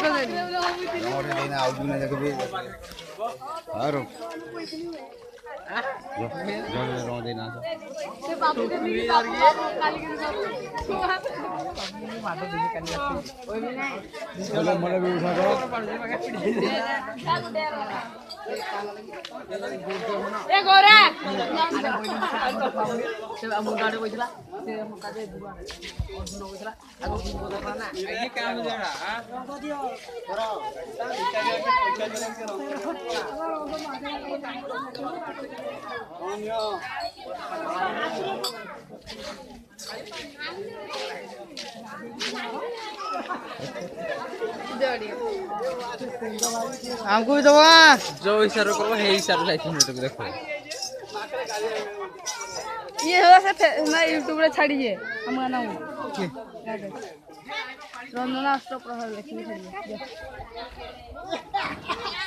और देना आउट में जगह भी और जो रो देना से बाबू के लिए बाबू काली के माता देने काली आती ओए भी नहीं चलो मोले भी उठा दो ए गोरा से मुंडाडे कइला से मुकादे दुआ अर्जुन कइला आगो दिन बोला ना ये क्या हो जाड़ा रंग दियो करो पैसा दियो हमको भी दवा जो इशारा करो हे इशारा लाइक मिनट को देखो ये हो से मैं YouTube रे छाड़िए हम गाना हूं रंजना अष्ट प्रहर देखिए छाड़िए